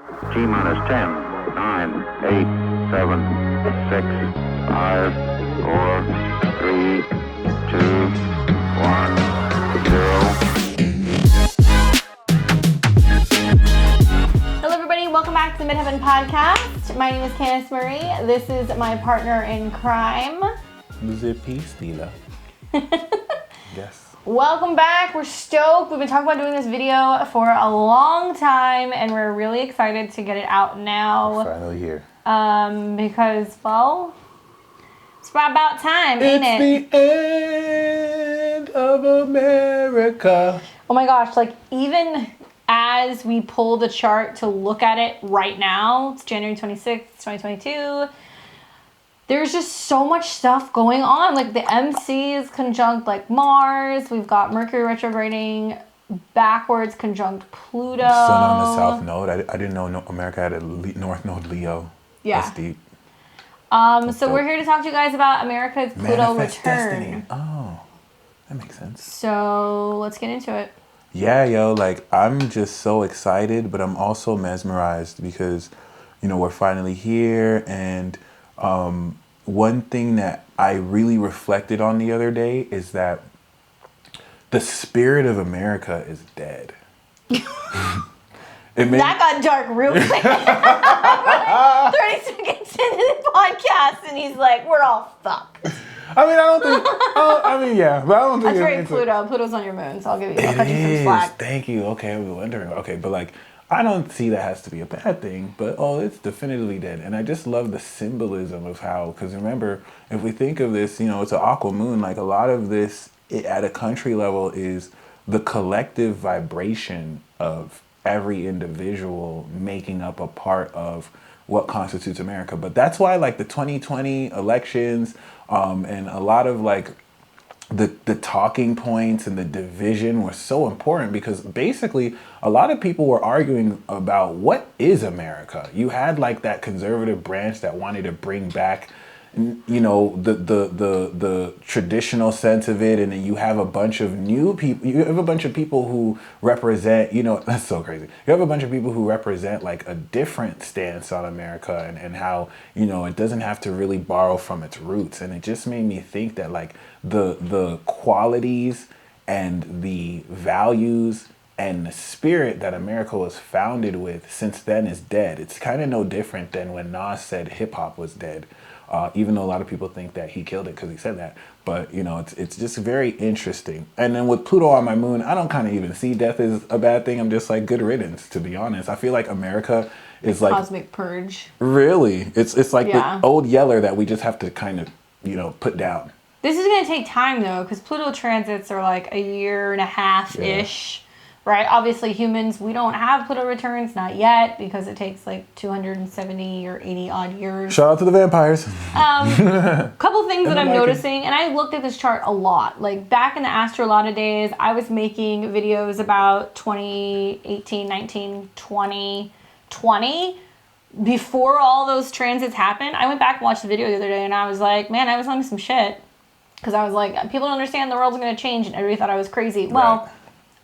T minus 10, 9, 8, 7, 6, 5, 4, 3, 2, 1, 0. Hello everybody, welcome back to the Midheaven Podcast. My name is Candice Murray. This is my partner in crime. The peace dealer. Yes. Welcome back. We're stoked. We've been talking about doing this video for a long time and we're really excited to get it out now. We're finally here. Because, well, it's about time, ain't it? It's the end of America. Oh my gosh, like even as we pull the chart to look at it right now, it's January 26th, 2022. There's just so much stuff going on. Like the MC is conjunct like Mars. We've got Mercury retrograding backwards conjunct Pluto. Sun on the south node. I didn't know America had a north node Leo. Yeah. That's deep. So we're here to talk to you guys about America's Pluto Manifest return. destiny. Oh, that makes sense. So let's get into it. Yeah, yo, like I'm just so excited, but I'm also mesmerized because, you know, we're finally here. And one thing that I really reflected on the other day is that the spirit of America is dead. That got dark real quick. We're like 30 seconds into the podcast and he's like, we're all fucked. I mean, yeah, but I don't think That's right, Pluto. Pluto's on your moon, so I'll cut you some slack. Thank you. Okay, I was wondering. Okay, but like, I don't see that has to be a bad thing, but it's definitively dead. And I just love the symbolism of how, because remember, if we think of this, you know, it's an aqua moon, like a lot of this at a country level is the collective vibration of every individual making up a part of what constitutes America. But that's why like the 2020 elections and a lot of like the talking points and the division were so important because basically a lot of people were arguing about what is America. You had like that conservative branch that wanted to bring back, you know, the traditional sense of it, and then you have a bunch of new people. You have a bunch of people who represent, you know, that's so crazy. You have a bunch of people who represent like a different stance on America and how, you know, it doesn't have to really borrow from its roots. And it just made me think that like the qualities and the values and the spirit that America was founded with since then is dead. It's kind of no different than when Nas said hip hop was dead. Even though a lot of people think that he killed it because he said that. But, you know, it's just very interesting. And then with Pluto on my moon, I don't kind of even see death as a bad thing. I'm just like, good riddance, to be honest. I feel like America is like... Cosmic purge. Really? It's like the old Yeller that we just have to kind of, you know, put down. This is going to take time, though, because Pluto transits are like a year and a half-ish. Yeah. Right? Obviously, humans, we don't have Pluto returns, not yet, because it takes like 270 or 80 odd years. Shout out to the vampires. Couple things that I'm noticing, and I looked at this chart a lot. Like back in the ASTROLOGY days, I was making videos about 2018, 19, 20, 20. Before all those transits happened, I went back and watched the video the other day, and I was like, man, I was on some shit. Because I was like, people don't understand the world's going to change, and everybody thought I was crazy. Well... Right.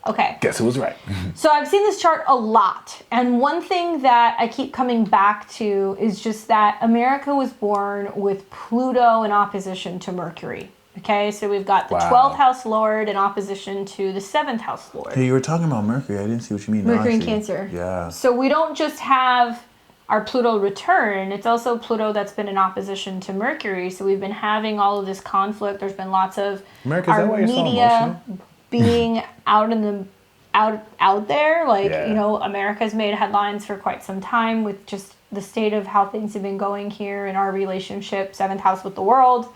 Okay. Guess who was right? So I've seen this chart a lot. And one thing that I keep coming back to is just that America was born with Pluto in opposition to Mercury. Okay, so we've got the 12th house lord in opposition to the 7th house lord. Hey, you were talking about Mercury. I didn't see what you mean. Mercury in Cancer. Yeah. So we don't just have our Pluto return. It's also Pluto that's been in opposition to Mercury. So we've been having all of this conflict. There's been lots of our media being out there, like, you know, America's made headlines for quite some time with just the state of how things have been going here in our relationship, 7th house with the world.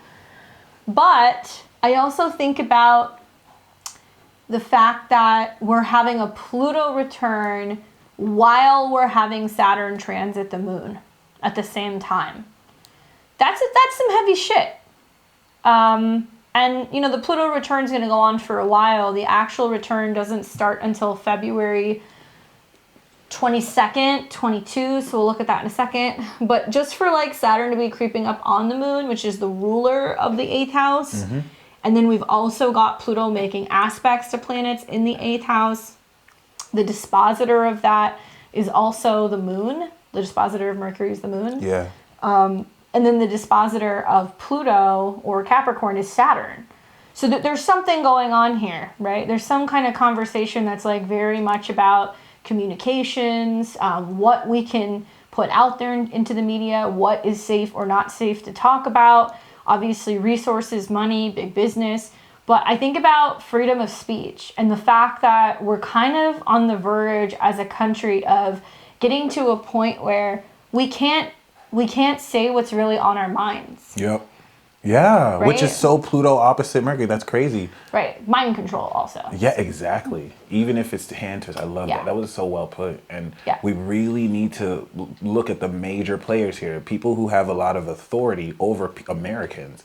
But I also think about the fact that we're having a Pluto return while we're having Saturn transit the moon at the same time. That's some heavy shit. And, you know, the Pluto return is going to go on for a while. The actual return doesn't start until February 22nd, 22. So we'll look at that in a second. But just for, like, Saturn to be creeping up on the moon, which is the ruler of the 8th house. Mm-hmm. And then we've also got Pluto making aspects to planets in the 8th house. The dispositor of that is also the moon. The dispositor of Mercury is the moon. Yeah. And then the dispositor of Pluto or Capricorn is Saturn. So there's something going on here, right? There's some kind of conversation that's like very much about communications, what we can put out there into the media, what is safe or not safe to talk about. Obviously, resources, money, big business. But I think about freedom of speech and the fact that we're kind of on the verge as a country of getting to a point where we can't say what's really on our minds. Yep. Yeah, Right? which is so Pluto opposite Mercury. That's crazy. Right. Mind control also. Yeah, exactly. Even if it's hand twist, I love that. That was so well put. And we really need to look at the major players here. People who have a lot of authority over Americans.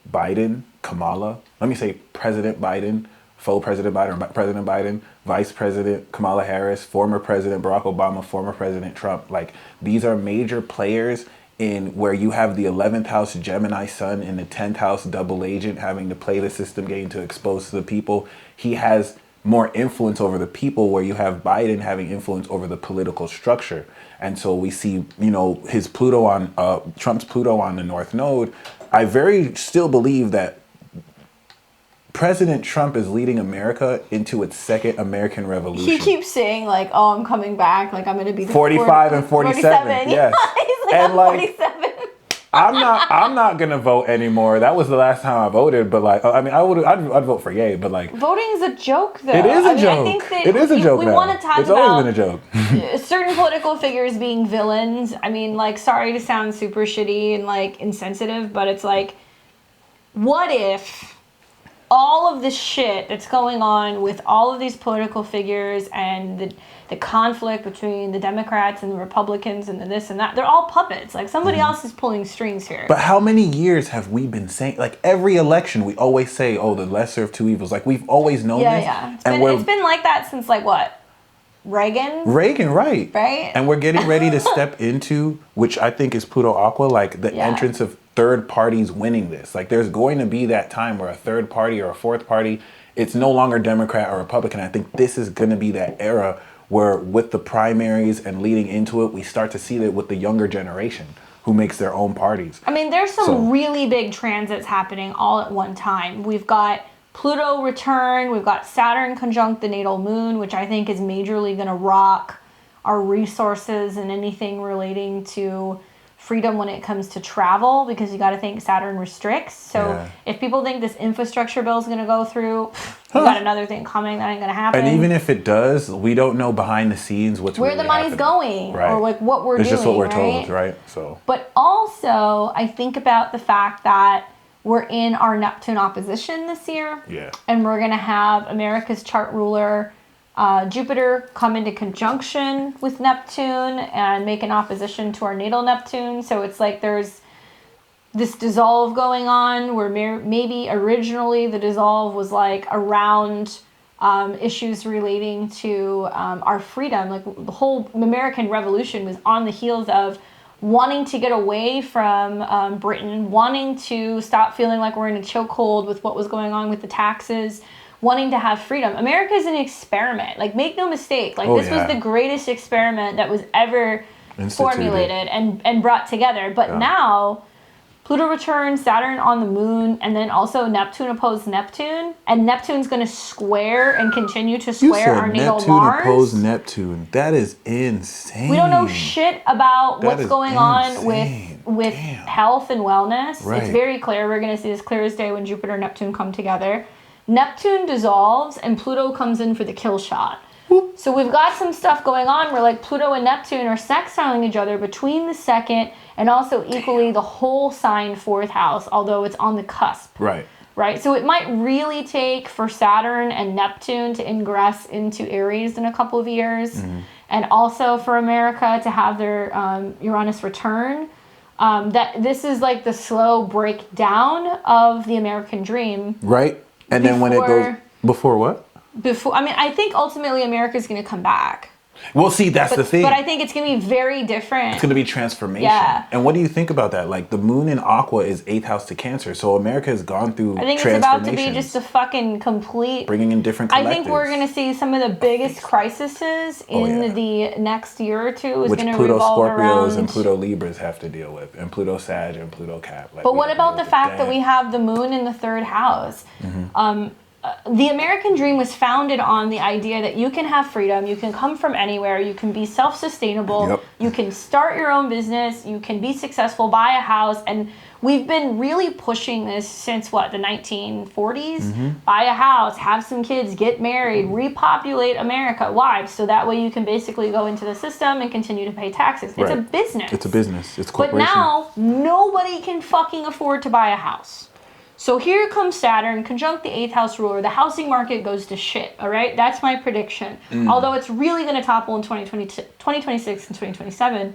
Biden, Kamala. Let me say President Biden, faux President Biden, or President Biden, Vice President Kamala Harris, former President Barack Obama, former President Trump. Like, these are major players in where you have the 11th house Gemini sun and the 10th house double agent having to play the system game to expose to the people. He has more influence over the people, where you have Biden having influence over the political structure. And so we see, you know, his Pluto on Trump's Pluto on the North Node. I still believe that President Trump is leading America into its second American Revolution. He keeps saying like, "Oh, I'm coming back. Like I'm going to be the 45 and 47." Yes. He's like, and I'm like 47. I'm not gonna vote anymore. That was the last time I voted. But like, I mean, I'd vote for yay. But like, voting is a joke, though. It is a joke. I think that it is a joke. We now. want to talk it's about always been a joke. certain political figures being villains. I mean, like, sorry to sound super shitty and like insensitive, but it's like, what if all of this shit that's going on with all of these political figures and the conflict between the Democrats and the Republicans and the this and that, they're all puppets. Like, somebody else is pulling strings here. But how many years have we been saying, like, every election we always say, oh, the lesser of two evils. Like, we've always known this. Yeah. It's been like that since, like, what? Reagan, right? And we're getting ready to step into, which I think is Pluto Aqua, like the entrance of third parties winning this. Like, there's going to be that time where a third party or a fourth party, it's no longer Democrat or Republican. I think this is going to be that era where, with the primaries and leading into it, we start to see that with the younger generation who makes their own parties. I mean, there's some really big transits happening all at one time. We've got Pluto return, we've got Saturn conjunct the natal moon, which I think is majorly going to rock our resources and anything relating to freedom when it comes to travel, because you got to think Saturn restricts. So if people think this infrastructure bill is going to go through, you got another thing coming that ain't going to happen. And even if it does, we don't know behind the scenes where the money's going, right? Or like what we're doing. It's just what we're right? told, right? So, but also I think about the fact that we're in our Neptune opposition this year. Yeah. And we're going to have America's chart ruler, Jupiter, come into conjunction with Neptune and make an opposition to our natal Neptune. So it's like there's this dissolve going on where maybe originally the dissolve was like around issues relating to our freedom. Like the whole American Revolution was on the heels of wanting to get away from Britain, wanting to stop feeling like we're in a chokehold with what was going on with the taxes, wanting to have freedom. America is an experiment. Like, make no mistake. Like, this was the greatest experiment that was ever formulated and brought together. But now, Pluto returns, Saturn on the moon, and then also Neptune opposed Neptune. And Neptune's going to square and continue to square our natal Mars. Neptune opposed Neptune. That is insane. We don't know shit about what's going on with health and wellness. Right. It's very clear. We're going to see this clear as day when Jupiter and Neptune come together. Neptune dissolves and Pluto comes in for the kill shot. Whoop. So we've got some stuff going on where like Pluto and Neptune are sextiling each other between the second and also equally the whole sign fourth house, although it's on the cusp. Right. So it might really take for Saturn and Neptune to ingress into Aries in a couple of years. Mm-hmm. And also for America to have their Uranus return. That this is like the slow breakdown of the American dream. Right. And then when it goes... Before what? I mean, I think ultimately America's going to come back. Well, see, that's the thing. But I think it's going to be very different. It's going to be transformation. Yeah. And what do you think about that? Like, the moon in Aqua is 8th house to Cancer. So America has gone through I think it's about to be just a fucking complete... Bringing in different collectives. I think we're going to see some of the biggest crises in the next year or two is going to revolve around... Scorpios and Pluto Libras have to deal with. And Pluto Sag and Pluto Cap. Like, but what about the fact that we have the moon in the 3rd house? The American dream was founded on the idea that you can have freedom, you can come from anywhere, you can be self-sustainable, you can start your own business, you can be successful, buy a house, and we've been really pushing this since the 1940s? Buy a house, have some kids, get married, repopulate America. Why? So that way you can basically go into the system and continue to pay taxes. It's a business. It's a business. It's corporation. But now, nobody can fucking afford to buy a house. So here comes Saturn, conjunct the 8th house ruler. The housing market goes to shit, all right? That's my prediction. Although it's really going to topple in 2026 and 2027.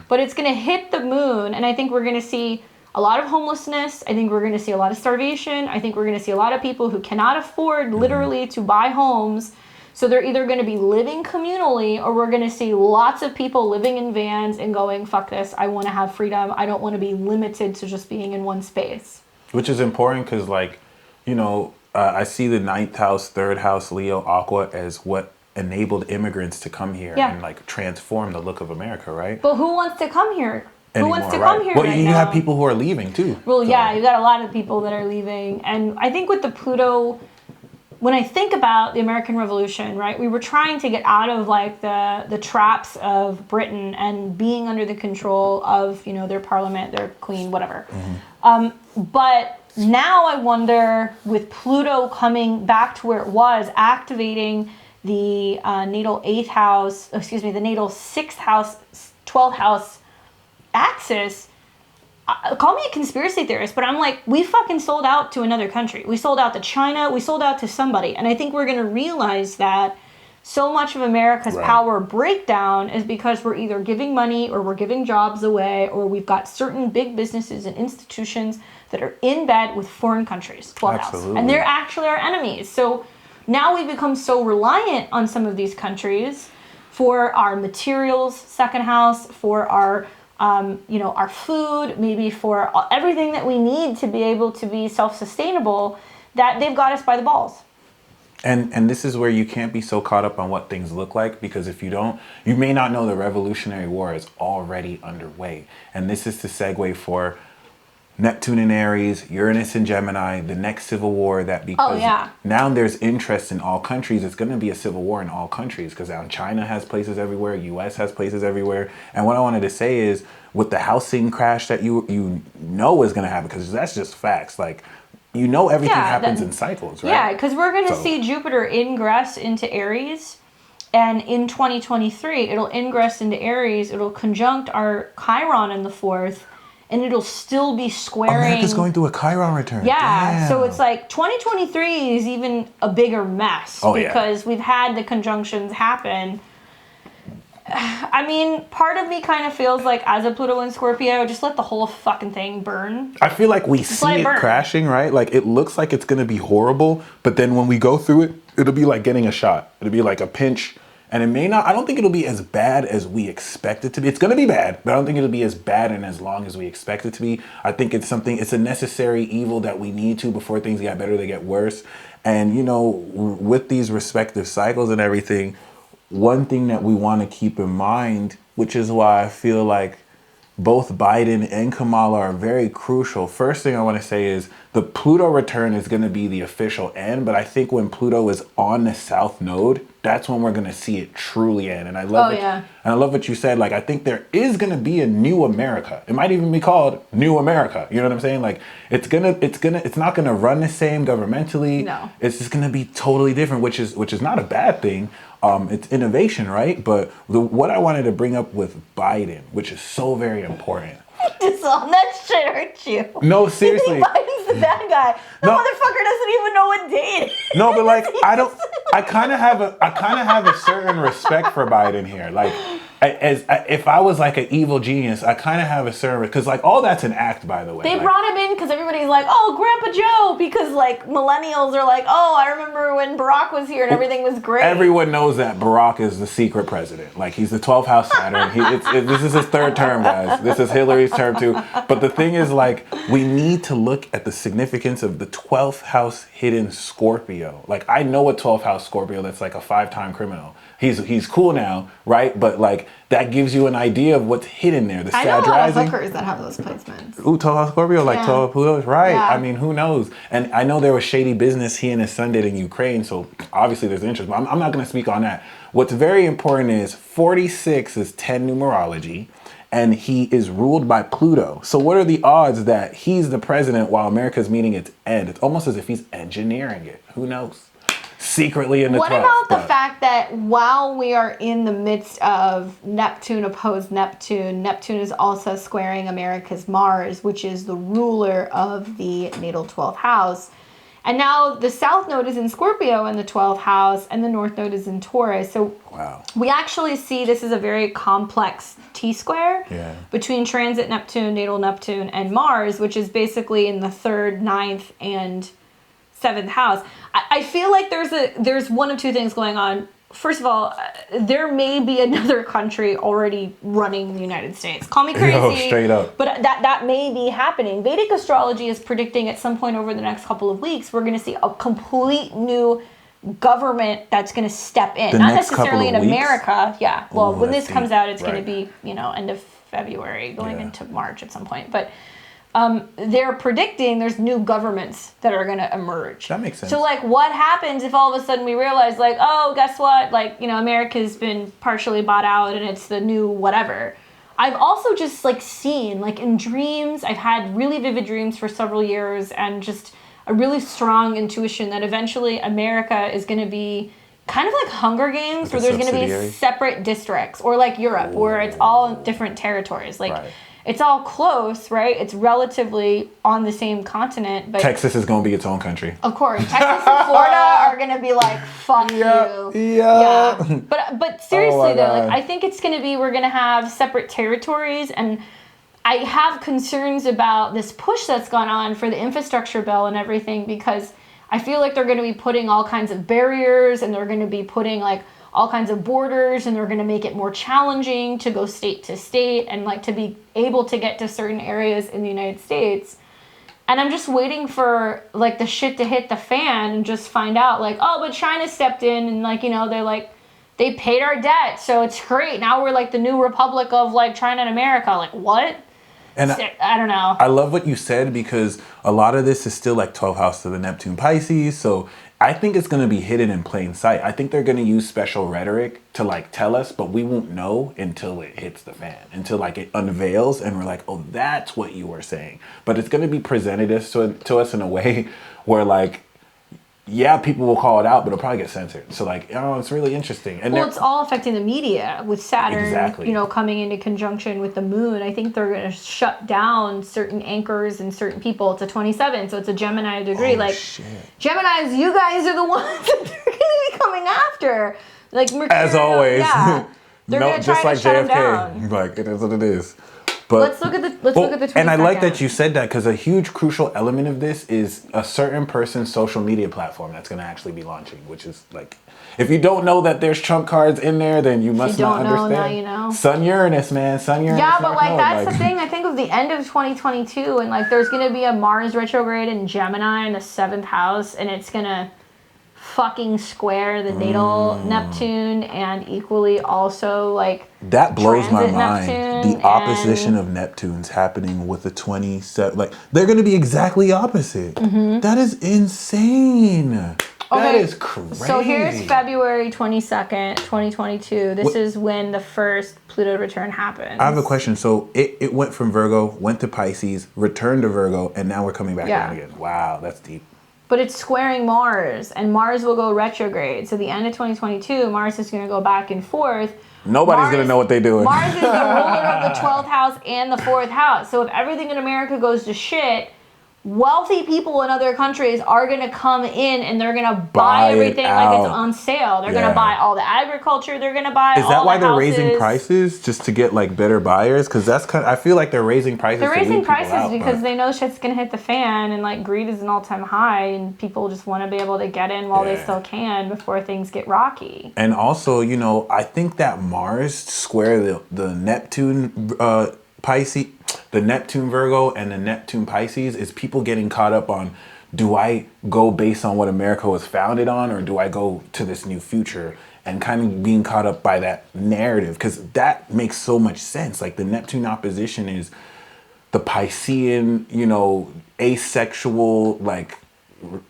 But it's going to hit the moon, and I think we're going to see a lot of homelessness. I think we're going to see a lot of starvation. I think we're going to see a lot of people who cannot afford literally to buy homes. So they're either going to be living communally, or we're going to see lots of people living in vans and going, fuck this, I want to have freedom. I don't want to be limited to just being in one space. Which is important because, like, you know, I see the 9th house, 3rd house, Leo, Aqua as what enabled immigrants to come here and, like, transform the look of America, right? But who wants to come here? Anymore, who wants to come here well, right you now? have people who are leaving, too. Well, yeah, you got a lot of people that are leaving. And I think with the Pluto... When I think about the American Revolution, right, we were trying to get out of like the traps of Britain and being under the control of, you know, their parliament, their queen, whatever. But now I wonder, with Pluto coming back to where it was, activating the natal 8th house, the natal 6th house, 12th house axis. Call me a conspiracy theorist, but I'm like, we fucking sold out to another country. We sold out to China. We sold out to somebody. And I think we're going to realize that so much of America's power breakdown is because we're either giving money or we're giving jobs away, or we've got certain big businesses and institutions that are in bed with foreign countries, 12th house. And they're actually our enemies. So now we've become so reliant on some of these countries for our materials, 2nd house, for our... you know, our food, maybe for everything that we need to be able to be self-sustainable, that they've got us by the balls. And this is where you can't be so caught up on what things look like, because if you don't, you may not know the Revolutionary War is already underway. And this is the segue for Neptune in Aries, Uranus in Gemini, the next civil war, that because now there's interest in all countries. It's going to be a civil war in all countries because now China has places everywhere, US has places everywhere. And what I wanted to say is, with the housing crash that you know is going to happen, because that's just facts, like, you know, everything happens in cycles, right? Yeah, because we're going to see Jupiter ingress into Aries. And in 2023, it'll ingress into Aries. It'll conjunct our Chiron in the 4th. And it'll still be squaring... America's going through a Chiron return. Yeah, Damn. So it's like 2023 is even a bigger mess because we've had the conjunctions happen. I mean, part of me kind of feels like, as a Pluto in Scorpio, just let the whole fucking thing burn. I feel like we see it crashing, right? Like, it looks like it's going to be horrible, but then when we go through it, it'll be like getting a shot. It'll be like a pinch. And it may not, I don't think it'll be as bad as we expect it to be. It's going to be bad, but I don't think it'll be as bad and as long as we expect it to be. I think it's a necessary evil that we need to, before things get better, they get worse. And, you know, with these respective cycles and everything, one thing that we want to keep in mind, which is why I feel like both Biden and Kamala are very crucial. First thing I want to say is the Pluto return is going to be the official end, but I think when Pluto is on the South Node, that's when we're going to see it truly end. And I love and I love what you said. Like, I think there is going to be a new America. It might even be called New America. You know what I'm saying? Like, it's not going to run the same governmentally. No. It's just going to be totally different, which is not a bad thing. It's innovation, right? But what I wanted to bring up with Biden, which is so very important. Just on that shit, aren't you? No, seriously. Biden's the bad guy. The motherfucker doesn't even know what day it is. No, but like I kind of have a certain respect for Biden here. Like, if I was like an evil genius, I kind of have a certain, because like all that's an act, by the way. They like, brought him in because everybody's like, oh, Grandpa Joe, because like millennials are like, oh, I remember when Barack was here and everything was great. Everyone knows that Barack is the secret president. Like, he's the 12th house Saturn. This is his third term, guys. This is Hillary's term too. But the thing is, like, we need to look at the significance of the 12th house hidden Scorpio. Like, I know a 12th house Scorpio that's like a 5-time criminal. He's cool now, right? But like, that gives you an idea of what's hidden there. The I know a Sag lot of rising. hookers that have those placements. Ooh, 12 house Scorpio, like Yeah. 12 Pluto, right? Yeah. I mean, who knows? And I know there was shady business he and his son did in Ukraine, so obviously there's interest. But I'm not going to speak on that. What's very important is 46 is 10 numerology, and he is ruled by Pluto. So what are the odds that he's the president while America's meeting its end? It's almost as if he's engineering it. Who knows? Secretly in the 12th. What about the fact that while we are in the midst of Neptune opposed Neptune, Neptune is also squaring America's Mars, which is the ruler of the natal 12th house. And now the South Node is in Scorpio in the 12th house, and the North Node is in Taurus. So wow. We actually see this is a very complex T-square between transit Neptune, natal Neptune, and Mars, which is basically in the 3rd, 9th, and 7th house. I feel like there's one of two things going on. First of all, there may be another country already running the United States. Call me crazy. Yo, straight up. But that may be happening. Vedic astrology is predicting at some point over the next couple of weeks, we're going to see a complete new government that's going to step in. Not necessarily in America. Yeah. Well, when this comes out, it's going to be, end of February, going into March at some point. But they're predicting there's new governments that are going to emerge. That makes sense. So, like, what happens if all of a sudden we realize, like, oh, guess what? Like, America's been partially bought out and it's the new whatever. I've also just, like, seen, like, in dreams, I've had really vivid dreams for several years and just a really strong intuition that eventually America is going to be kind of like Hunger Games, where there's going to be separate districts, or like Europe, where it's all different territories. Like, it's all close, right? It's relatively on the same continent, but Texas is going to be its own country. Of course, Texas and Florida are going to be like, fuck you. Yeah. But seriously though, like, I think it's going to be, we're going to have separate territories, and I have concerns about this push that's gone on for the infrastructure bill and everything, because I feel like they're going to be putting all kinds of barriers, and they're going to be putting like all kinds of borders, and they're going to make it more challenging to go state to state and like to be able to get to certain areas in the United States. And I'm just waiting for like the shit to hit the fan and just find out like, oh, but China stepped in and like, they're like, they paid our debt, so it's great. Now we're like the new republic of like China and America. Like, what? And I don't know. I love what you said, because a lot of this is still like 12th house to the Neptune Pisces. So I think it's going to be hidden in plain sight. I think they're going to use special rhetoric to like tell us, but we won't know until it hits the fan, until like it unveils and we're like, oh, that's what you were saying. But it's going to be presented to us in a way where like, yeah, people will call it out, but it'll probably get censored. So like, it's really interesting. And it's all affecting the media with Saturn, Exactly. Coming into conjunction with the moon. I think they're going to shut down certain anchors and certain people. It's a 27, so it's a Gemini degree. Geminis, you guys are the ones that they're going to be coming after. Like Mercury, as always. Yeah. They're going to try just like to shut them JFK. down. Like, it is what it is. But let's look at the 22nd. And I like that you said that, because a huge crucial element of this is a certain person's social media platform that's going to actually be launching, which is like, if you don't know that there's trump cards in there, then you must not understand. Now you know. Sun Uranus, man. Sun Uranus. Yeah, but like that's the thing. I think of the end of 2022, and like there's going to be a Mars retrograde in Gemini in the 7th house, and it's going to fucking square the natal Neptune, and equally also like that blows my mind. Neptune, the opposition of Neptune's happening with the 27. Like, they're going to be exactly opposite. That is insane. That is crazy. So here's February 22nd, 2022. This is when the first Pluto return happens. I have a question. So it went from Virgo, went to Pisces, returned to Virgo, and now we're coming back down again. Wow, that's deep. But it's squaring Mars, and Mars will go retrograde. So the end of 2022, Mars is going to go back and forth. Nobody's going to know what they're doing. Mars is the ruler of the 12th house and the 4th house. So if everything in America goes to shit, wealthy people in other countries are going to come in and they're going to buy everything like it's on sale. They're going to buy all the agriculture. They're going to buy all the houses. Is that why they're raising prices? Just to get like better buyers? Because that's kind of, I feel like they're raising prices. They're raising prices because they know shit's going to hit the fan, and like greed is an all-time high, and people just want to be able to get in while they still can before things get rocky. And also, you know, I think that Mars square the Neptune Pisces, the Neptune Virgo and the Neptune Pisces is people getting caught up on, do I go based on what America was founded on, or do I go to this new future? And kind of being caught up by that narrative, because that makes so much sense. Like the Neptune opposition is the Piscean, you know, asexual, like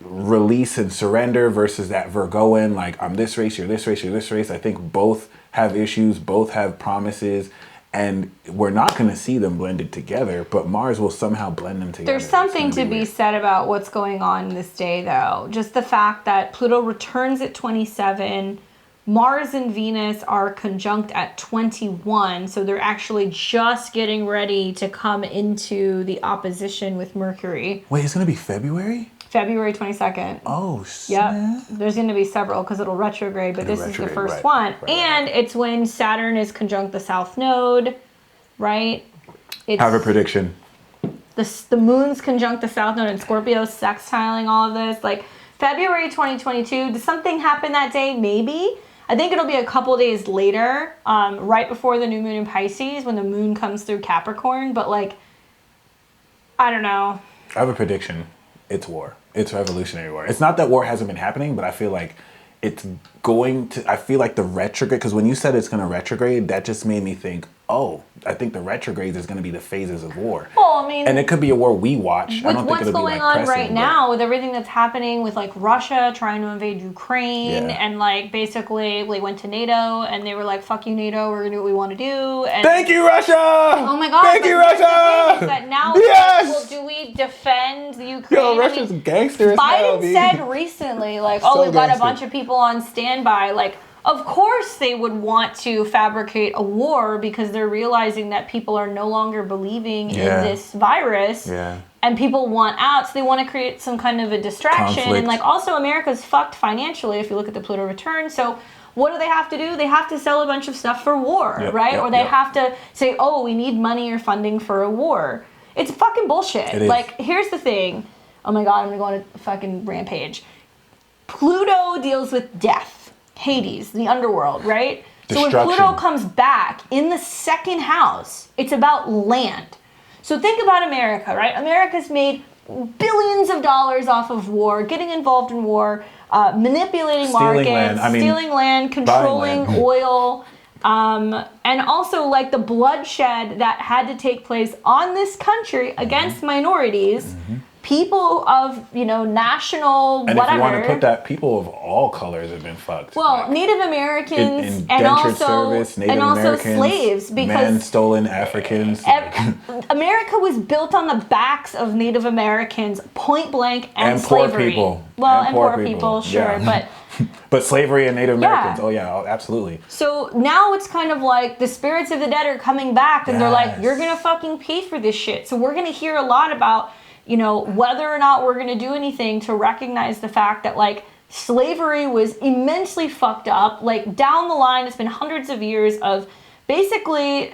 release and surrender versus that Virgoan, like I'm this race, you're this race, you're this race. I think both have issues, both have promises. And we're not going to see them blended together, but Mars will somehow blend them together. There's something to be said about what's going on this day, though. Just the fact that Pluto returns at 27, Mars and Venus are conjunct at 21, so they're actually just getting ready to come into the opposition with Mercury. Wait, it's going to be February? February 22nd. Oh, snap. Yep. There's going to be several because it'll retrograde, but this is the first one. And it's when Saturn is conjunct the South Node, right? It's have a prediction. The moon's conjunct the South Node in Scorpio, sextiling all of this. Like February 2022, does something happen that day? Maybe. I think it'll be a couple days later, right before the new moon in Pisces, when the moon comes through Capricorn. But like, I don't know. I have a prediction. It's war. It's revolutionary war. It's not that war hasn't been happening, but I feel like it's going to, I feel like the retrograde, because when you said it's going to retrograde, that just made me think, oh, I think the retrograde is going to be the phases of war. Well, I mean, and it could be a war we watch. I don't think it'll be like what's going on right now with everything that's happening with like Russia trying to invade Ukraine and like basically they went to NATO and they were like, fuck you NATO, we're going to do what we want to do. And thank you, Russia! Oh my God. Thank you, Russia! Is that now, yes! Well, do we defend the Ukraine? Yo, Russia's gangster as hell, Biden said recently, like, oh, we've got a bunch of people on standby, like, of course they would want to fabricate a war because they're realizing that people are no longer believing in this virus and people want out, so they want to create some kind of a distraction. Conflict. And like also America's fucked financially if you look at the Pluto return. So what do? They have to sell a bunch of stuff for war, right? Or they have to say, oh, we need money or funding for a war. It's fucking bullshit. Like, here's the thing. Oh my God, I'm gonna go on a fucking rampage. Pluto deals with death. Hades, the underworld, right? So when Pluto comes back in the second house, it's about land. So think about America, right? America's made billions of dollars off of war, getting involved in war, manipulating markets, stealing land, controlling oil, and also like the bloodshed that had to take place on this country against minorities. People of, you know, national and whatever. And if you want to put that, people of all colors have been fucked. Well, like, Native Americans and also slaves, because man-stolen Africans. America was built on the backs of Native Americans, point blank, and slavery. Poor people. Well, and poor people, sure, but but slavery and Native Americans. Oh yeah, absolutely. So now it's kind of like the spirits of the dead are coming back, and they're like, you're gonna fucking pay for this shit. So we're gonna hear a lot about, you know, whether or not we're going to do anything to recognize the fact that, like, slavery was immensely fucked up. Like, down the line, it's been hundreds of years of basically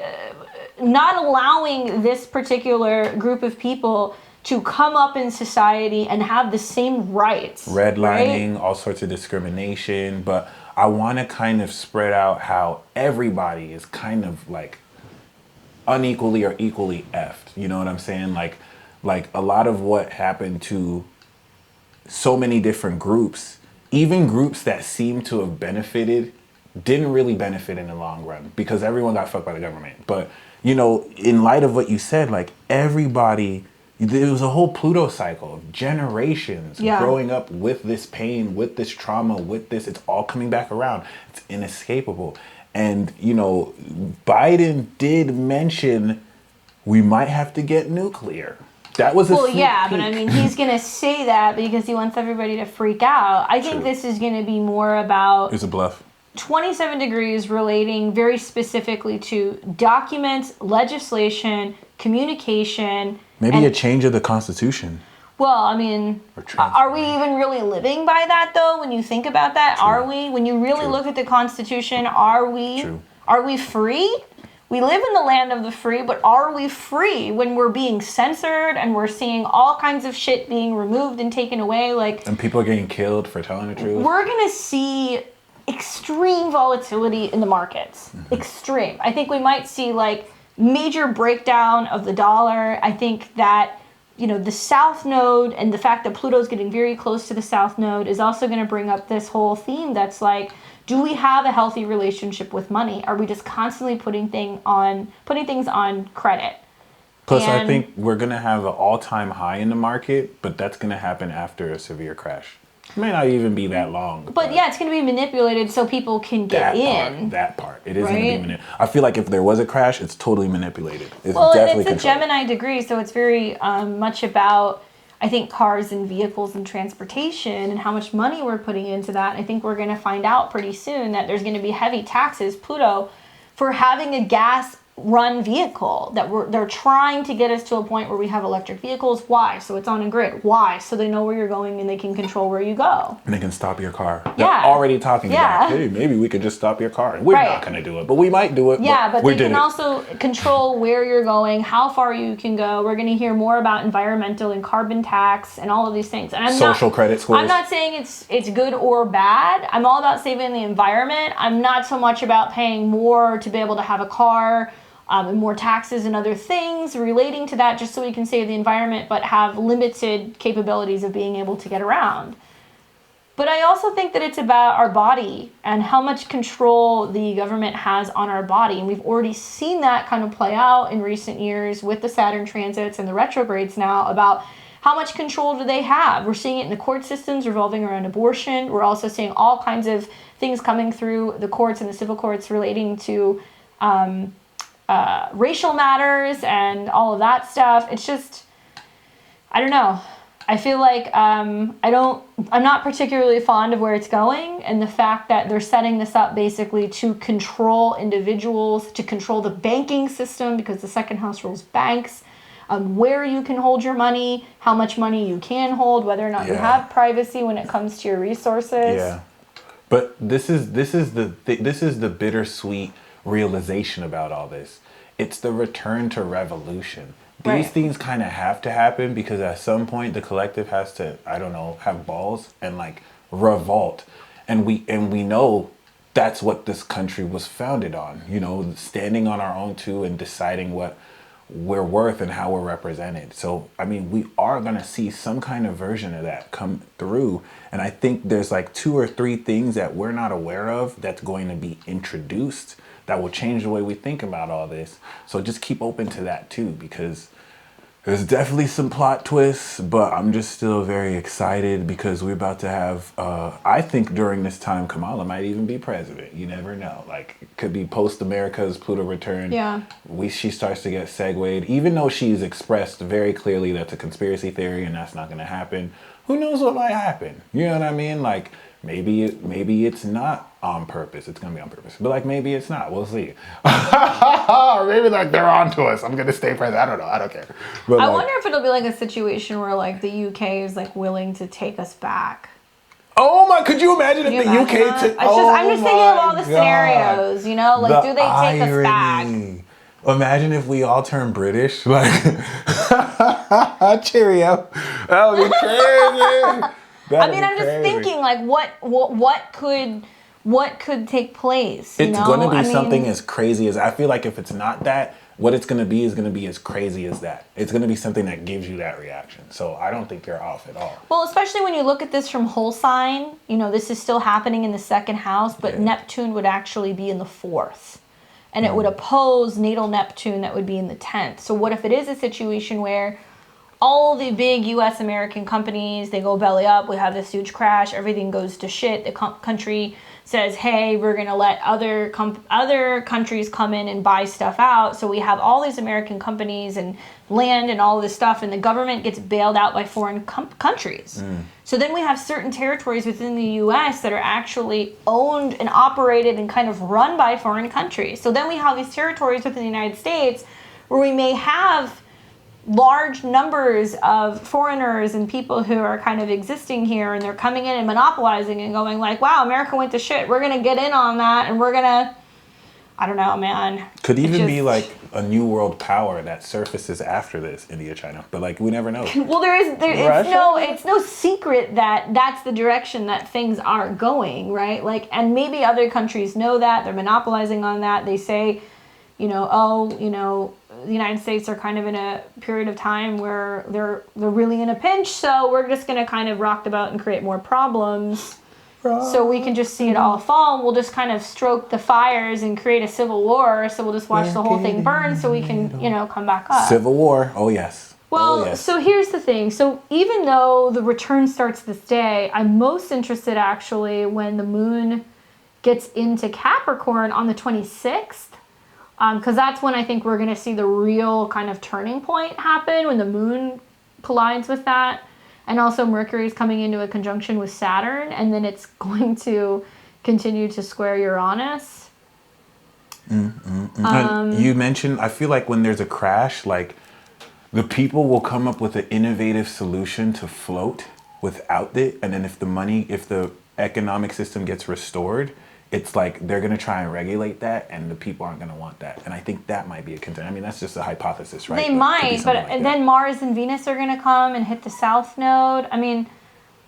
not allowing this particular group of people to come up in society and have the same rights. Redlining, all sorts of discrimination. But I want to kind of spread out how everybody is kind of, like, unequally or equally effed. You know what I'm saying? Like a lot of what happened to so many different groups, even groups that seem to have benefited, didn't really benefit in the long run because everyone got fucked by the government. But, you know, in light of what you said, like everybody, there was a whole Pluto cycle of generations growing up with this pain, with this trauma, with this, it's all coming back around. It's inescapable. And, you know, Biden did mention we might have to get nuclear. That was a sneak peek. But I mean, he's going to say that because he wants everybody to freak out. I think this is going to be more about... It's a bluff. 27 degrees relating very specifically to documents, legislation, communication. Maybe a change of the Constitution. Well, I mean, are we even really living by that though? When you think about that, True. Are we? When you really True. Look at the Constitution, are we? True. Are we free? We live in the land of the free, but are we free when we're being censored and we're seeing all kinds of shit being removed and taken away? And people are getting killed for telling the truth. We're gonna see extreme volatility in the markets. Mm-hmm. Extreme. I think we might see major breakdown of the dollar. I think that the South Node and the fact that Pluto's getting very close to the South Node is also going to bring up this whole theme that's do we have a healthy relationship with money? Are we just constantly putting things on credit? Plus, I think we're going to have an all-time high in the market, but that's going to happen after a severe crash. It may not even be that long. But yeah, it's going to be manipulated so people can get in. That part. It is going to be manipulated. I feel like if there was a crash, it's totally manipulated. It's definitely it's a Gemini degree, so it's very much about, I think, cars and vehicles and transportation and how much money we're putting into that. I think we're going to find out pretty soon that there's going to be heavy taxes, Pluto, for having a gas-run vehicle. They're trying to get us to a point where we have electric vehicles. Why? So it's on a grid. Why? So they know where you're going and they can control where you go. And they can stop your car. They're already talking about, hey, maybe we could just stop your car. We're not going to do it, but we might do it. Yeah, but they can also control where you're going, how far you can go. We're going to hear more about environmental and carbon tax and all of these things. And social credit scores. I'm not saying it's good or bad. I'm all about saving the environment. I'm not so much about paying more to be able to have a car. And more taxes and other things relating to that just so we can save the environment but have limited capabilities of being able to get around. But I also think that it's about our body and how much control the government has on our body. And we've already seen that kind of play out in recent years with the Saturn transits and the retrogrades now about how much control do they have. We're seeing it in the court systems revolving around abortion. We're also seeing all kinds of things coming through the courts and the civil courts relating to racial matters and all of that stuff. It's just, I don't know. I feel like I'm not particularly fond of where it's going, and the fact that they're setting this up basically to control individuals, to control the banking system, because the second house rules banks, where you can hold your money, how much money you can hold, whether or not you have privacy when it comes to your resources. Yeah, but this is the bittersweet realization about all this. It's the return to revolution. These things kind of have to happen because at some point the collective has to, I don't know, have balls and revolt. And we know that's what this country was founded on, standing on our own too and deciding what we're worth and how we're represented. So, I mean, we are going to see some kind of version of that come through. And I think there's 2 or 3 things that we're not aware of that's going to be introduced that will change the way we think about all this. So just keep open to that too, because there's definitely some plot twists, but I'm just still very excited because we're about to have, I think during this time, Kamala might even be president. You never know. It could be post-America's Pluto return. Yeah. She starts to get segued, even though she's expressed very clearly that's a conspiracy theory and that's not going to happen. Who knows what might happen? You know what I mean? Maybe it's not on purpose. It's going to be on purpose. But maybe it's not. We'll see. Or maybe they're on to us. I'm going to stay president. I don't know. I don't care. But I wonder if it'll be a situation where the UK is willing to take us back. Oh my, could you imagine if the UK took... I'm just thinking of all the scenarios, do they take us back? Imagine if we all turn British. Cheerio. That would be crazy. I'm just thinking, what could take place? It's going to be something as crazy as, I feel like if it's not that, what it's going to be is going to be as crazy as that. It's going to be something that gives you that reaction. So I don't think you're off at all. Well, especially when you look at this from whole sign, this is still happening in the second house, but Neptune would actually be in the 4th. And it would oppose natal Neptune that would be in the 10th. So what if it is a situation where all the big U.S. American companies, they go belly up, we have this huge crash, everything goes to shit, the country says, hey, we're going to let other countries come in and buy stuff out. So we have all these American companies and land and all this stuff, and the government gets bailed out by foreign countries. So then we have certain territories within the U.S. that are actually owned and operated and kind of run by foreign countries. So then we have these territories within the United States where we may have large numbers of foreigners and people who are kind of existing here, and they're coming in and monopolizing and going like, wow, America went to shit. We're going to get in on that, and we're going to, I don't know, man. Could even be like a new world power that surfaces after this, India, China. But like, we never know. Well, it's no secret that that's the direction that things are going, right? Like, and maybe other countries know that. They're monopolizing on that. They say, the United States are kind of in a period of time where they're really in a pinch, so we're just going to kind of rock the boat and create more problems so we can just see it all fall. We'll just kind of stroke the fires and create a civil war, so we'll just watch the whole thing burn so we can, come back up. Civil war. Oh, yes. Well, so here's the thing. So even though the return starts this day, I'm most interested actually when the moon gets into Capricorn on the 26th. Because that's when I think we're going to see the real kind of turning point happen, when the moon collides with that. And also Mercury is coming into a conjunction with Saturn, and then it's going to continue to square Uranus. You mentioned, I feel like when there's a crash, like the people will come up with an innovative solution to float without it. And then if the economic system gets restored, it's like they're going to try and regulate that, and the people aren't going to want that. And I think that might be a concern. I mean, that's just a hypothesis, right? They might, but then Mars and Venus are going to come and hit the South Node. I mean,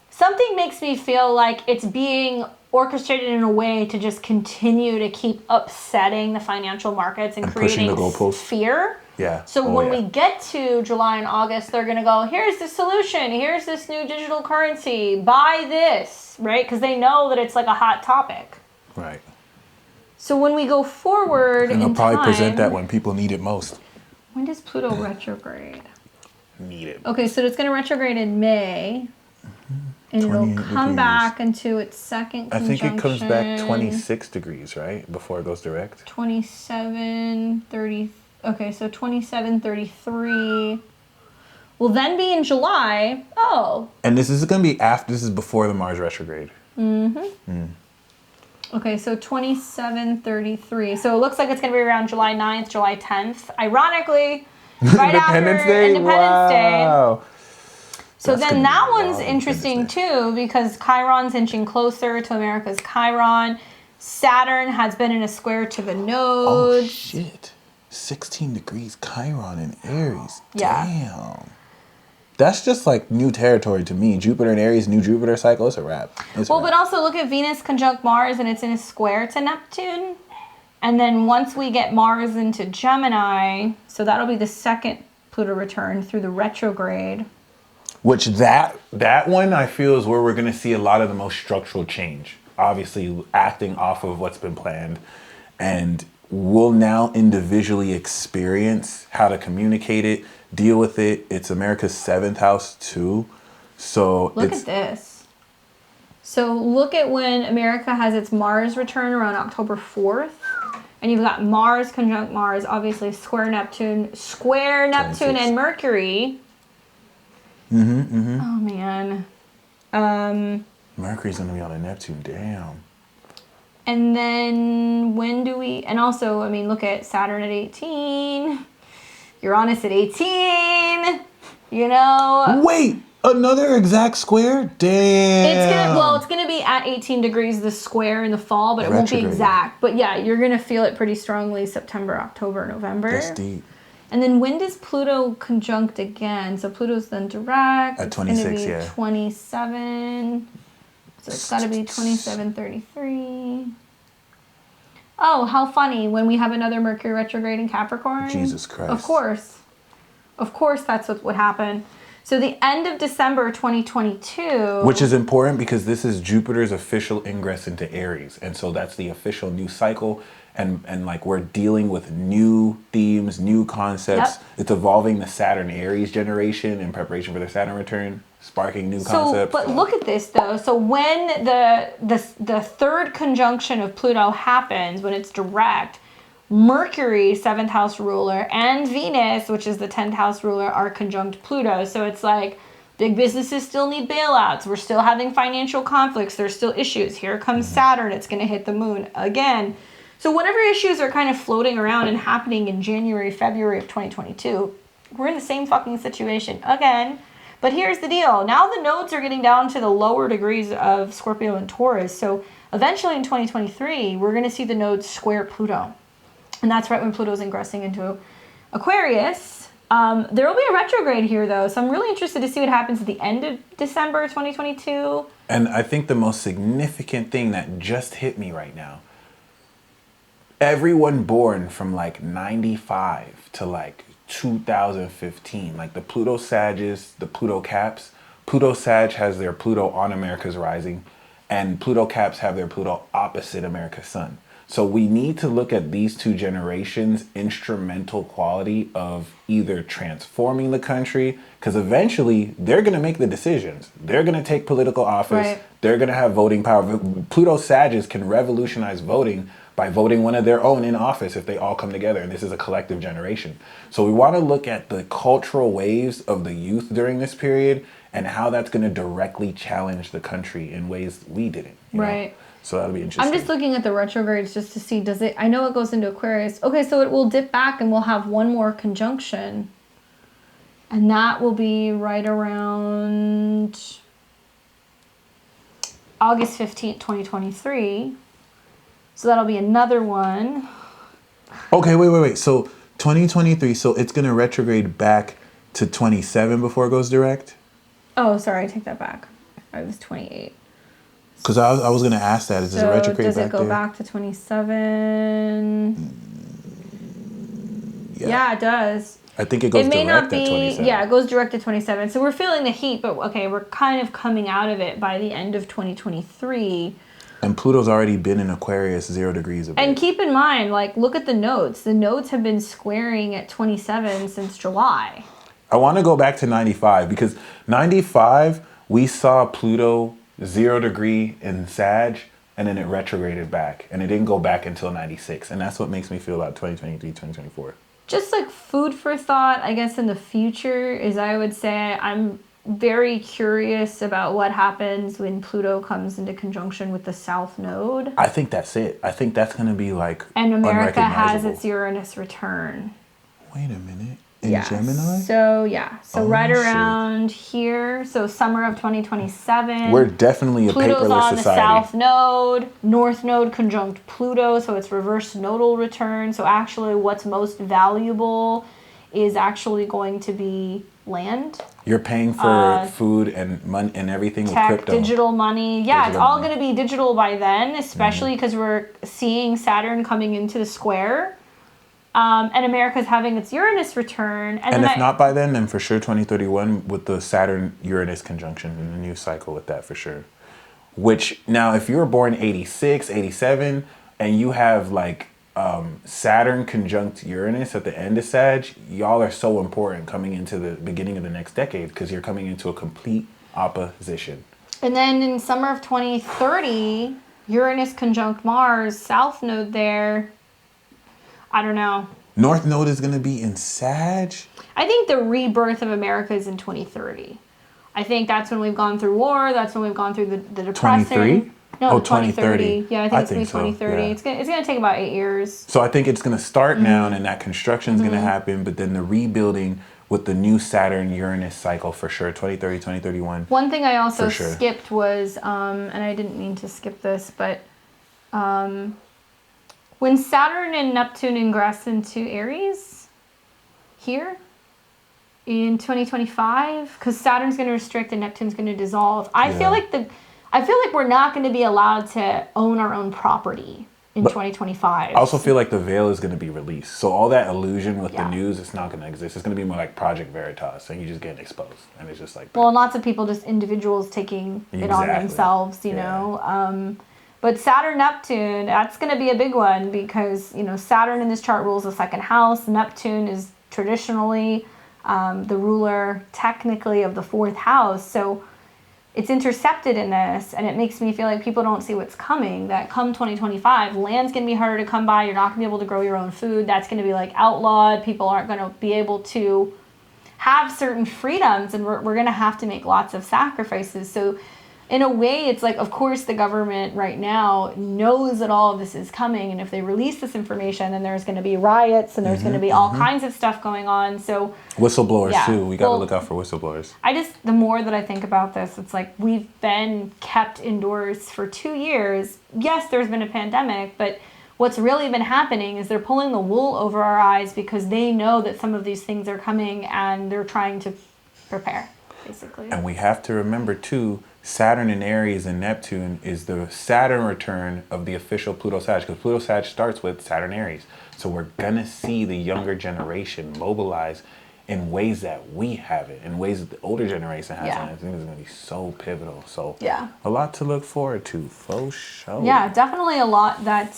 something makes me feel like it's being orchestrated in a way to just continue to keep upsetting the financial markets and creating fear. Yeah. So when we get to July and August, they're going to go, here's the solution. Here's this new digital currency. Buy this, right? Because they know that it's like a hot topic. Right. So when we go forward and they'll probably present that when people need it most. When does Pluto retrograde? Need it. Okay, so it's going to retrograde in May. And it'll come back into its second conjunction. I think it comes back 26 degrees, right? Before it goes direct. 27:30. Okay, so 27:33. Will then be in July. Oh. And this is going to be after, this is before the Mars retrograde. Okay, so 27:33. So it looks like it's going to be around July 9th, July 10th. Ironically, right after Independence Day. So then that one's interesting too, because Chiron's inching closer to America's Chiron. Saturn has been in a square to the nodes. Oh, shit. 16 degrees Chiron in Aries. Yeah. Damn. That's just like new territory to me. Jupiter and Aries, new Jupiter cycle, it's a wrap. But also look at Venus conjunct Mars, and it's in a square to Neptune. And then once we get Mars into Gemini, so that'll be the second Pluto return through the retrograde. Which that one I feel is where we're going to see a lot of the most structural change. Obviously acting off of what's been planned. And we'll now individually experience how to communicate it, deal with it. It's America's 7th house too. So look at this. So look at when America has its Mars return around October 4th. And you've got Mars conjunct Mars, obviously square Neptune and Mercury. Oh man. Mercury's gonna be on a Neptune, damn. And then and also, I mean, look at Saturn at 18, Uranus at 18, Wait, another exact square? Damn. It's gonna be at 18 degrees, the square in the fall, but it won't be exact. But yeah, you're gonna feel it pretty strongly September, October, November. That's deep. And then when does Pluto conjunct again? So Pluto's then direct. At 26, it's gonna be 27. So it's got to be 27:33. Oh, how funny when we have another Mercury retrograde in Capricorn. Jesus Christ. Of course that's what would happen. So the end of December 2022. Which is important because this is Jupiter's official ingress into Aries. And so that's the official new cycle. And like we're dealing with new themes, new concepts. Yep. It's evolving the Saturn Aries generation in preparation for the Saturn return, sparking new concepts. But look at this though. So when the third conjunction of Pluto happens, when it's direct, Mercury, 7th house ruler, and Venus, which is the 10th house ruler, are conjunct Pluto. So it's like big businesses still need bailouts. We're still having financial conflicts. There's still issues. Here comes Saturn. It's going to hit the moon again. So whatever issues are kind of floating around and happening in January, February of 2022, we're in the same fucking situation again. But here's the deal. Now the nodes are getting down to the lower degrees of Scorpio and Taurus. So eventually in 2023, we're going to see the nodes square Pluto. And that's right when Pluto's ingressing into Aquarius. There will be a retrograde here, though. So I'm really interested to see what happens at the end of December 2022. And I think the most significant thing that just hit me right now, everyone born from like 95 to like 2015, like the Pluto Sages, the Pluto Caps. Pluto Sag has their Pluto on America's rising, and Pluto Caps have their Pluto opposite America's sun. So we need to look at these two generations' instrumental quality of either transforming the country, because eventually they're going to make the decisions. They're going to take political office. Right. They're going to have voting power. Pluto Sages can revolutionize voting by voting one of their own in office if they all come together. And this is a collective generation. So we want to look at the cultural waves of the youth during this period and how that's going to directly challenge the country in ways we didn't. You know? So that'll be interesting. I'm just looking at the retrogrades just to see, does it, I know it goes into Aquarius. Okay, so it will dip back and we'll have one more conjunction. And that will be right around August 15th, 2023. So that'll be another one. Okay, wait. So 2023, so it's going to retrograde back to 27 before it goes direct? Oh, sorry, I take that back. I was 28. Because I was going to ask that. Does it retrograde does back it go there? back to 27? Yeah, it does. I think it goes It may direct not be, at 27. yeah, it goes direct to 27. So we're feeling the heat, but okay, we're kind of coming out of it by the end of 2023. And Pluto's already been in Aquarius 0 degrees a bit. And keep in mind, like, look at the nodes. The nodes have been squaring at 27 since July. I want to go back to 95 because 95, we saw Pluto 0 degree in Sag, and then it retrograded back. And it didn't go back until 96. And that's what makes me feel about 2023, 2024. Just like food for thought, I guess, in the future is, I would say, I'm very curious about what happens when Pluto comes into conjunction with the South Node. I think that's it. I think that's going to be like And America has unrecognizable. its Uranus return. Wait a minute. In Gemini? So right shit. around here. So summer of 2027. We're definitely a Pluto's paperless on society. the South Node. North Node conjunct Pluto, so it's reverse nodal return. So actually what's most valuable is actually going to be land. You're paying for food and money and everything Tech, with crypto. digital money. Yeah, Digital it's all money. going to be digital by then, especially because we're seeing Saturn coming into the square. And America's having its Uranus return. And if not by then for sure 2031 with the Saturn-Uranus conjunction and the new cycle with that for sure. Which, now if you were born 86, 87, and you have like Saturn conjunct Uranus at the end of Sag, y'all are so important coming into the beginning of the next decade because you're coming into a complete opposition. And then in summer of 2030, Uranus conjunct Mars, South Node there. I don't know. North Node is going to be in Sag? I think the rebirth of America is in 2030. I think that's when we've gone through war. That's when we've gone through the depression. 23? No, Oh, 2030. 2030. Yeah, I think it's going to be 2030. Yeah. It's going to take about 8 years. So I think it's going to start now and that construction is going to happen, but then the rebuilding with the new Saturn-Uranus cycle for sure, 2030, 2031. One thing I also For sure. skipped was, and I didn't mean to skip this, but when Saturn and Neptune ingress into Aries here in 2025, because Saturn's going to restrict and Neptune's going to dissolve, I feel like we're not going to be allowed to own our own property in 2025. I also feel like the veil is going to be released. So all that illusion with the news, it's not going to exist. It's going to be more like Project Veritas, and you just getting exposed. And it's just like... Well, lots of people, just individuals taking it on themselves, you know. But Saturn, Neptune, that's going to be a big one because, you know, Saturn in this chart rules the second house. Neptune is traditionally the ruler, technically, of the fourth house. So it's intercepted in this, and it makes me feel like people don't see what's coming, that come 2025, land's going to be harder to come by. You're not going to be able to grow your own food. That's going to be, like, outlawed. People aren't going to be able to have certain freedoms, and we're going to have to make lots of sacrifices. So in a way, it's like, of course, the government right now knows that all of this is coming. And if they release this information, then there's going to be riots and there's going to be all kinds of stuff going on. So whistleblowers too. We got to look out for whistleblowers. The more that I think about this, it's like we've been kept indoors for 2 years. Yes, there's been a pandemic, but what's really been happening is they're pulling the wool over our eyes because they know that some of these things are coming and they're trying to prepare, basically. And we have to remember too, Saturn in Aries and Neptune is the Saturn return of the official Pluto Sag, because Pluto Sag starts with Saturn Aries. So we're gonna see the younger generation mobilize in ways that we haven't, in ways that the older generation hasn't. I think it's gonna be so pivotal. So a lot to look forward to, for sure. Yeah, definitely a lot that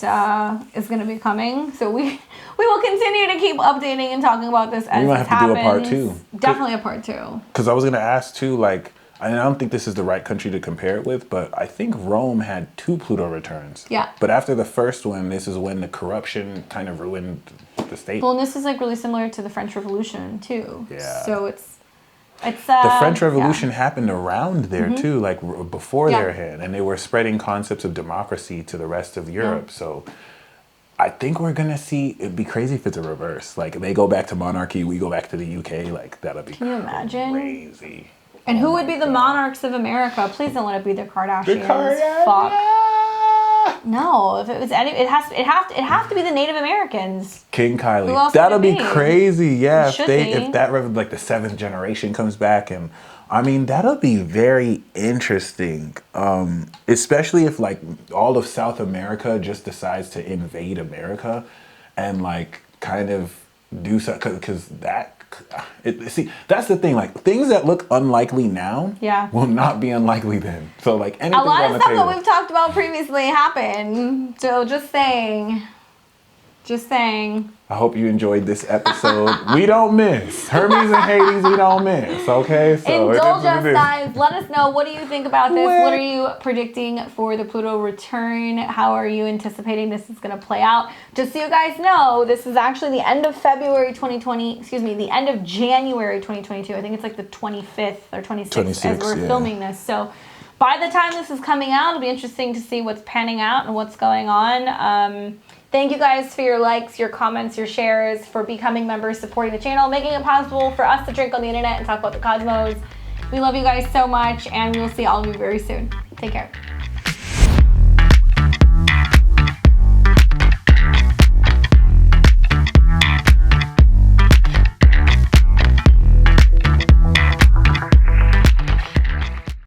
is gonna be coming. So we will continue to keep updating and talking about this as it happens. We might have to do a part 2. Definitely a part 2. Because I was gonna ask too, like, I don't think this is the right country to compare it with, but I think Rome had 2 Pluto returns. Yeah. But after the first one, this is when the corruption kind of ruined the state. Well, and this is like really similar to the French Revolution too. Yeah. So it's the French Revolution happened around there too, like before their hand, and they were spreading concepts of democracy to the rest of Europe. So I think we're gonna see. It'd be crazy if it's a reverse. Like they go back to monarchy, we go back to the UK. Like that'll be. Can you imagine? Crazy. And who would be the monarchs of America? Please don't let it be the Kardashians. Fuck. No, if it was any, it has to be the Native Americans. King Kylie. That'll be crazy. Yeah, if that like the 7th generation comes back, and I mean that'll be very interesting. Especially if like all of South America just decides to invade America, and like kind of do something because that. See, that's the thing. Like things that look unlikely now, will not be unlikely then. So like anything. A lot of stuff that we've talked about previously happened. So just saying. I hope you enjoyed this episode. We don't miss Hermes and Hades. We don't miss. Okay, so indulge us, guys. Let us know, what do you think about this? What are you predicting for the Pluto return? How are you anticipating this is going to play out? Just so you guys know, this is actually the end of February 2020. Excuse me, the end of January 2022. I think it's like the 25th or 26th as we're filming this. So by the time this is coming out, it'll be interesting to see what's panning out and what's going on. Thank you guys for your likes, your comments, your shares, for becoming members, supporting the channel, making it possible for us to drink on the internet and talk about the cosmos. We love you guys so much, and we will see all of you very soon. Take care.